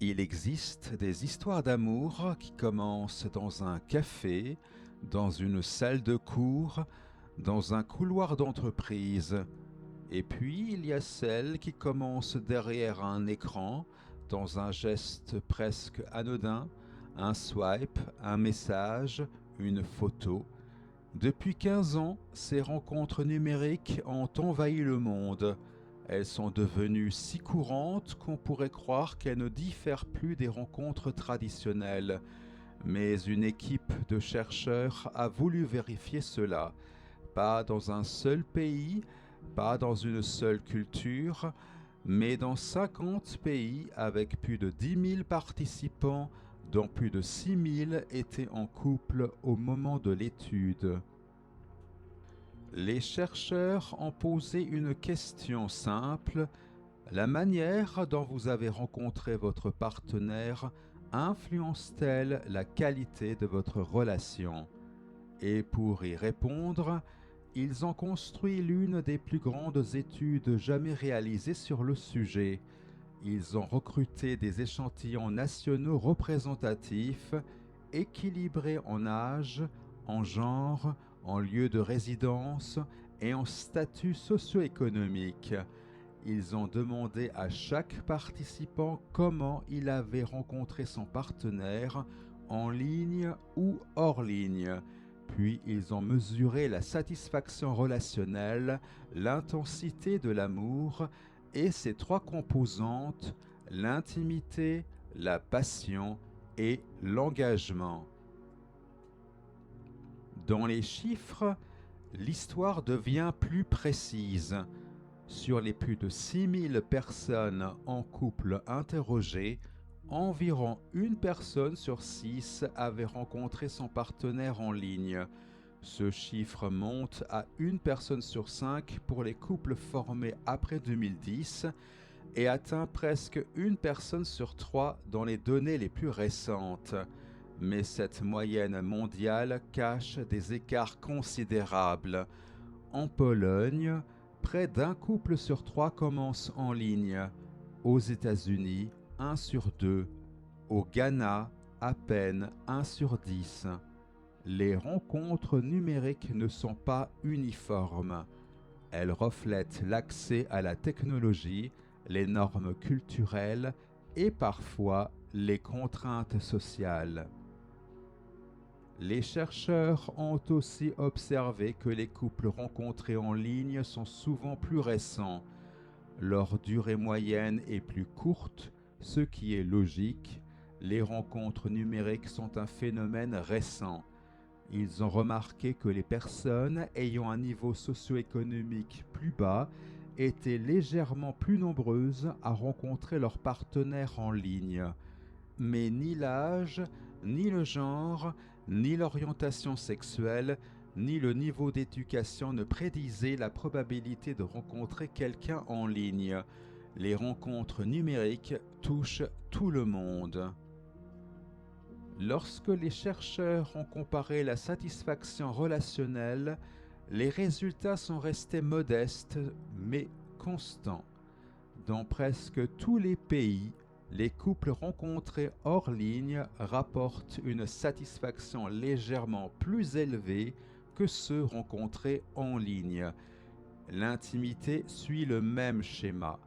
Il existe des histoires d'amour qui commencent dans un café, dans une salle de cours, dans un couloir d'entreprise. Et puis il y a celles qui commencent derrière un écran, dans un geste presque anodin, un swipe, un message, une photo. Depuis 15 ans, ces rencontres numériques ont envahi le monde. Elles sont devenues si courantes qu'on pourrait croire qu'elles ne diffèrent plus des rencontres traditionnelles. Mais une équipe de chercheurs a voulu vérifier cela. Pas dans un seul pays, pas dans une seule culture, mais dans 50 pays avec plus de 10 000 participants, dont plus de 6 000 étaient en couple au moment de l'étude. Les chercheurs ont posé une question simple: la manière dont vous avez rencontré votre partenaire influence-t-elle la qualité de votre relation? Et pour y répondre, ils ont construit l'une des plus grandes études jamais réalisées sur le sujet. Ils ont recruté des échantillons nationaux représentatifs, équilibrés en âge, en genre, en lieu de résidence et en statut socio-économique. Ils ont demandé à chaque participant comment il avait rencontré son partenaire, en ligne ou hors ligne. Puis ils ont mesuré la satisfaction relationnelle, l'intensité de l'amour et ses trois composantes: l'intimité, la passion et l'engagement. Dans les chiffres, l'histoire devient plus précise. Sur les plus de 6 000 personnes en couple interrogées, environ une personne sur 6 avait rencontré son partenaire en ligne. Ce chiffre monte à une personne sur 5 pour les couples formés après 2010 et atteint presque une personne sur 3 dans les données les plus récentes. Mais cette moyenne mondiale cache des écarts considérables. En Pologne, près d'un couple sur 3 commence en ligne. Aux États-Unis, 1 sur 2. Au Ghana, à peine 1 sur 10. Les rencontres numériques ne sont pas uniformes. Elles reflètent l'accès à la technologie, les normes culturelles et parfois les contraintes sociales. Les chercheurs ont aussi observé que les couples rencontrés en ligne sont souvent plus récents. Leur durée moyenne est plus courte, ce qui est logique. Les rencontres numériques sont un phénomène récent. Ils ont remarqué que les personnes ayant un niveau socio-économique plus bas étaient légèrement plus nombreuses à rencontrer leur partenaire en ligne. Mais ni l'âge, ni le genre, ni l'orientation sexuelle, ni le niveau d'éducation ne prédisaient la probabilité de rencontrer quelqu'un en ligne. Les rencontres numériques touchent tout le monde. Lorsque les chercheurs ont comparé la satisfaction relationnelle, les résultats sont restés modestes mais constants. Dans presque tous les pays, les couples rencontrés hors ligne rapportent une satisfaction légèrement plus élevée que ceux rencontrés en ligne. L'intimité suit le même schéma,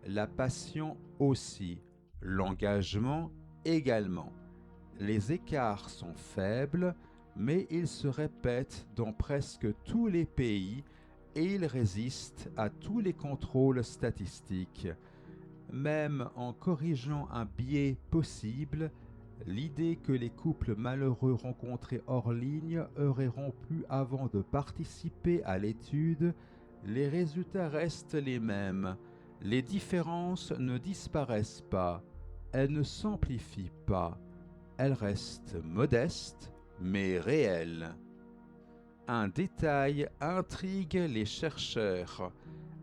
la passion aussi, l'engagement également. Les écarts sont faibles, mais ils se répètent dans presque tous les pays et ils résistent à tous les contrôles statistiques. Même en corrigeant un biais possible, l'idée que les couples malheureux rencontrés hors ligne auraient rompu avant de participer à l'étude, les résultats restent les mêmes. Les différences ne disparaissent pas, elles ne s'amplifient pas. Elles restent modestes, mais réelles. Un détail intrigue les chercheurs.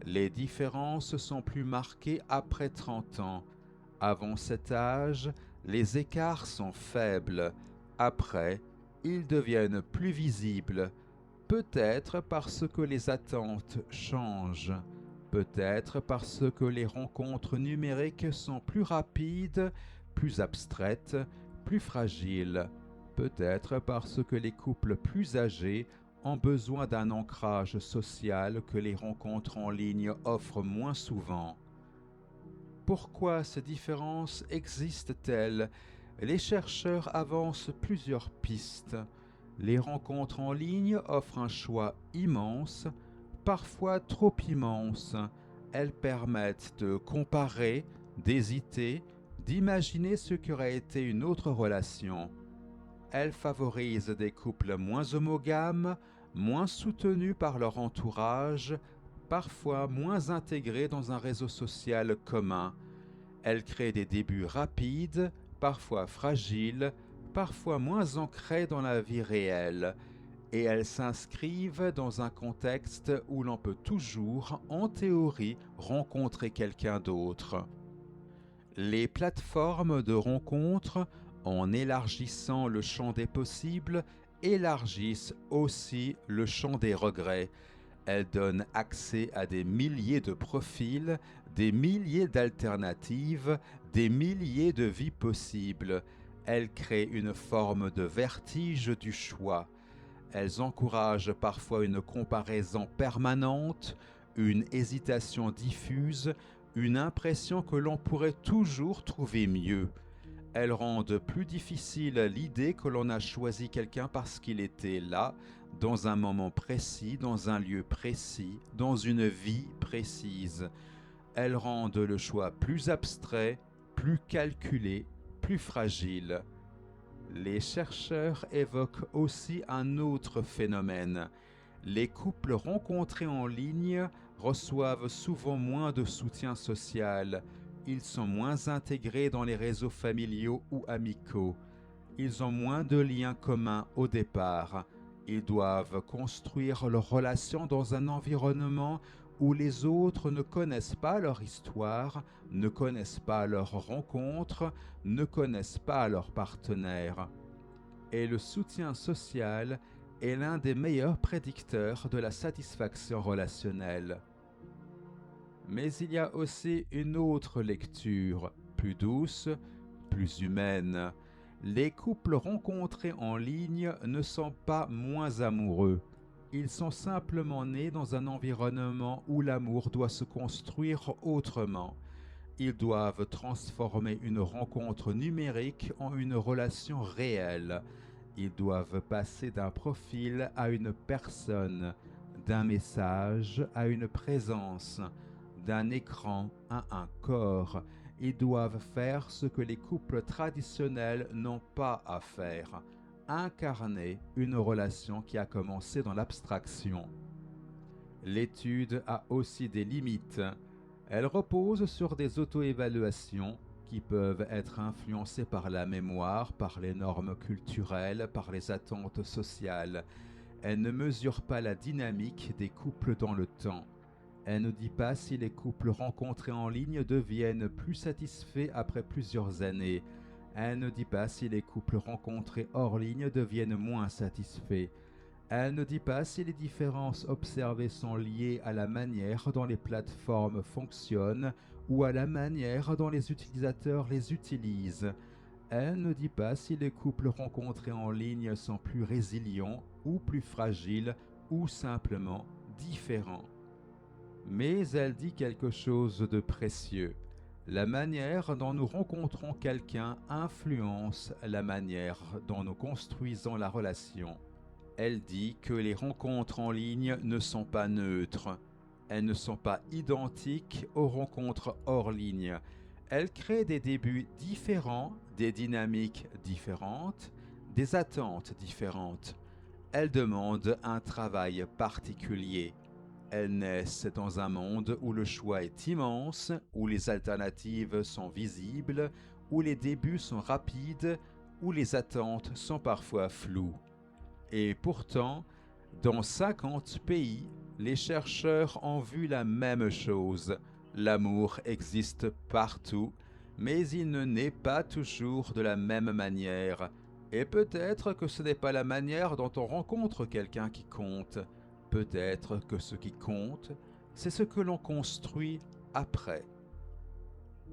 Les différences sont plus marquées après 30 ans. Avant cet âge, les écarts sont faibles. Après, ils deviennent plus visibles. Peut-être parce que les attentes changent. Peut-être parce que les rencontres numériques sont plus rapides, plus abstraites, plus fragiles, peut-être parce que les couples plus âgés ont besoin d'un ancrage social que les rencontres en ligne offrent moins souvent. Pourquoi ces différences existent-elles? Les chercheurs avancent plusieurs pistes. Les rencontres en ligne offrent un choix immense, parfois trop immense. Elles permettent de comparer, d'hésiter, d'imaginer ce qu'aurait été une autre relation. Elles favorisent des couples moins homogames, moins soutenus par leur entourage, parfois moins intégrés dans un réseau social commun. Elles créent des débuts rapides, parfois fragiles, parfois moins ancrés dans la vie réelle, et elles s'inscrivent dans un contexte où l'on peut toujours, en théorie, rencontrer quelqu'un d'autre. Les plateformes de rencontres, en élargissant le champ des possibles, élargissent aussi le champ des regrets. Elles donnent accès à des milliers de profils, des milliers d'alternatives, des milliers de vies possibles. Elles créent une forme de vertige du choix. Elles encouragent parfois une comparaison permanente, une hésitation diffuse, une impression que l'on pourrait toujours trouver mieux. Elles rendent plus difficile l'idée que l'on a choisi quelqu'un parce qu'il était là, dans un moment précis, dans un lieu précis, dans une vie précise. Elles rendent le choix plus abstrait, plus calculé, plus fragile. Les chercheurs évoquent aussi un autre phénomène. Les couples rencontrés en ligne reçoivent souvent moins de soutien social. Ils sont moins intégrés dans les réseaux familiaux ou amicaux. Ils ont moins de liens communs au départ. Ils doivent construire leur relation dans un environnement où les autres ne connaissent pas leur histoire, ne connaissent pas leurs rencontres, ne connaissent pas leurs partenaires. Et le soutien social est l'un des meilleurs prédicteurs de la satisfaction relationnelle. Mais il y a aussi une autre lecture, plus douce, plus humaine. Les couples rencontrés en ligne ne sont pas moins amoureux. Ils sont simplement nés dans un environnement où l'amour doit se construire autrement. Ils doivent transformer une rencontre numérique en une relation réelle. Ils doivent passer d'un profil à une personne, d'un message à une présence, d'un écran à un corps. Ils doivent faire ce que les couples traditionnels n'ont pas à faire, incarner une relation qui a commencé dans l'abstraction. L'étude a aussi des limites. Elle repose sur des auto-évaluations qui peuvent être influencées par la mémoire, par les normes culturelles, par les attentes sociales. Elle ne mesure pas la dynamique des couples dans le temps. Elle ne dit pas si les couples rencontrés en ligne deviennent plus satisfaits après plusieurs années. Elle ne dit pas si les couples rencontrés hors ligne deviennent moins satisfaits. Elle ne dit pas si les différences observées sont liées à la manière dont les plateformes fonctionnent ou à la manière dont les utilisateurs les utilisent. Elle ne dit pas si les couples rencontrés en ligne sont plus résilients ou plus fragiles ou simplement différents. Mais elle dit quelque chose de précieux. La manière dont nous rencontrons quelqu'un influence la manière dont nous construisons la relation. Elle dit que les rencontres en ligne ne sont pas neutres. Elles ne sont pas identiques aux rencontres hors ligne. Elles créent des débuts différents, des dynamiques différentes, des attentes différentes. Elles demandent un travail particulier. Elles naissent dans un monde où le choix est immense, où les alternatives sont visibles, où les débuts sont rapides, où les attentes sont parfois floues. Et pourtant, dans 50 pays, les chercheurs ont vu la même chose. L'amour existe partout, mais il ne naît pas toujours de la même manière. Et peut-être que ce n'est pas la manière dont on rencontre quelqu'un qui compte. Peut-être que ce qui compte, c'est ce que l'on construit après.